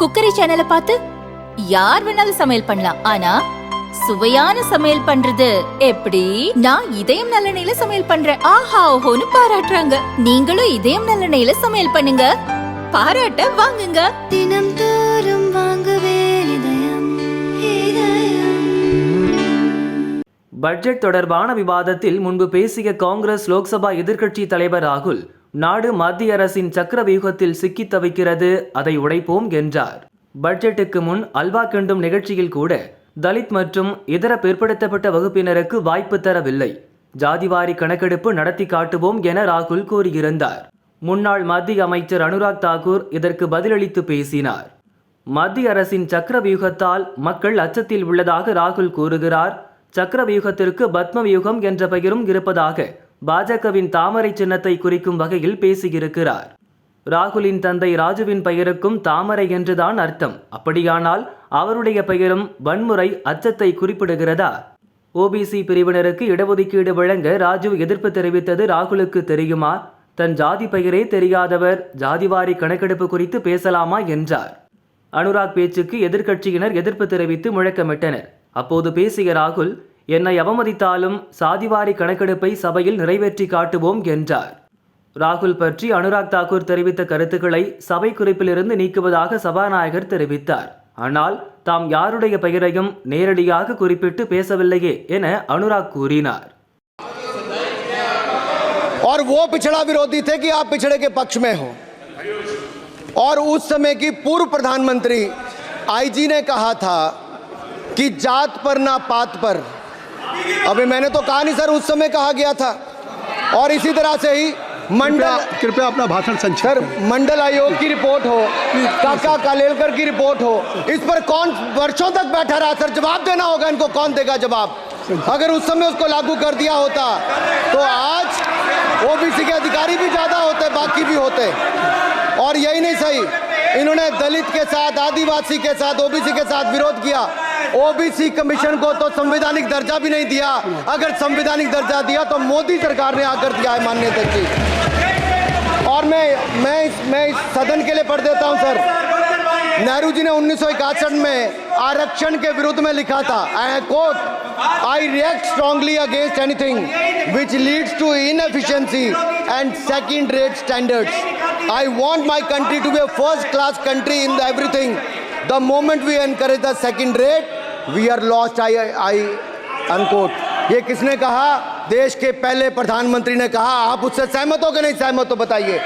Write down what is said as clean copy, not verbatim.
Cookery சேனலை பார்த்து யார் வேணாலும் சமையல் பண்ணலாம். ஆனா சுவையான சமையல் பண்றது எப்படி? நான் இதயம் நல்லெண்ணெயில சமையல் பண்றேன். ஆஹா ஓஹோன்னு பாராட்டுறாங்க. நீங்களும் இதயம் நல்லெண்ணெயில சமையல் பண்ணுங்க, பாராட்ட வாங்குங்க. தினம் தோறும் வாங்குவே இதயம் இதயம். பட்ஜெட் தொடர்பான விவாதத்தில் முன்பு பேசிய காங்கிரஸ் லோக்சபா எதிர்க்கட்சி தலைவர் ராகுல், நாடு மத்திய அரசின் சக்கர வியூகத்தில் சிக்கித் தவிக்கிறது, அதை உடைப்போம் என்றார். பட்ஜெட்டுக்கு முன் அல்வா கிண்டும் நிகழ்ச்சியில் கூட தலித் மற்றும் இதர பிற்படுத்தப்பட்ட வகுப்பினருக்கு வாய்ப்பு தரவில்லை, ஜாதிவாரி கணக்கெடுப்பு நடத்தி காட்டுவோம் என ராகுல் கூறியிருந்தார். முன்னாள் மத்திய அமைச்சர் அனுராக் தாக்கூர் இதற்கு பதிலளித்து பேசினார். மத்திய அரசின் சக்கர வியூகத்தால் மக்கள் அச்சத்தில் உள்ளதாக ராகுல் கூறுகிறார். சக்கர வியூகத்திற்கு பத்ம வியூகம் என்ற பெயரும் இருப்பதாக பாஜகவின் தாமரை சின்னத்தை குறிக்கும் வகையில் பேசியிருக்கிறார். ராகுலின் தந்தை ராஜுவின் பெயருக்கும் தாமரை என்றுதான் அர்த்தம். அப்படியானால் அவருடைய பெயரும் வன்முறை, அச்சத்தை குறிப்பிடுகிறதா? ஓபிசி பிரிவினருக்கு இடஒதுக்கீடு வழங்க ராஜு எதிர்ப்பு தெரிவித்தது ராகுலுக்கு தெரியுமா? தன் ஜாதி பெயரே தெரியாதவர் ஜாதிவாரி கணக்கெடுப்பு குறித்து பேசலாமா என்றார். அனுராக் பேச்சுக்கு எதிர்க்கட்சியினர் எதிர்ப்பு தெரிவித்து முழக்கமிட்டனர். அப்போது பேசிய ராகுல், என்னை அவமதித்தாலும் சாதிவாரி கணக்கெடுப்பை சபையில் நிறைவேற்றி காட்டுவோம் என்றார். ராகுல் பற்றி அனுராக் தாக்கூர் தெரிவித்த கருத்துக்களை சபை குறிப்பிலிருந்து நீக்குவதாக சபாநாயகர் தெரிவித்தார். ஆனால் தாம் யாருடைய பெயரையும் நேரடியாக குறிப்பிட்டு பேசவில்லையே என அனுராக் கூறினார். और वो पिछड़ा विरोधी थे कि आप पिछड़े के पक्ष में हो। और उस समय की पूर्व प्रधानमंत्री आईजी ने कहा था कि जात पर ना पात पर। अभी मैंने तो कहा नहीं सर, उस समय कहा गया था। और इसी तरह से ही कृपया अपना भाषण संक्षिप्त सर, मंडल आयोग की रिपोर्ट हो, काका कालेलकर की रिपोर्ट हो, इस पर कौन वर्षों तक बैठा रहा? सर जवाब देना होगा इनको, कौन देगा जवाब? अगर उस समय उसको लागू कर दिया होता तो आज ओबीसी के अधिकारी भी ज्यादा होते, बाकी भी होते। और यही नहीं सही, इन्होंने दलित के साथ, आदिवासी के साथ, ओबीसी के साथ विरोध किया। ओबीसी कमीशन को तो संवैधानिक दर्जा भी नहीं दिया। अगर संवैधानिक दर्जा दिया तो मोदी सरकार ने आकर दिया है मान्यता की। और मैं इस सदन के लिए पढ़ देता हूं सर। नेहरू जी ने 1961 में आरक्षण के विरुद्ध में लिखा था, I quote, I react strongly against anything which leads to inefficiency and second rate standards. I want my country to be a first class country in everything. The moment we encourage the second rate we are lost, I unquote. ये किसने कहा? देश के पहले प्रधानमंत्री ने कहा। आप उससे सहमत हो कि नहीं सहमत हो बताइए।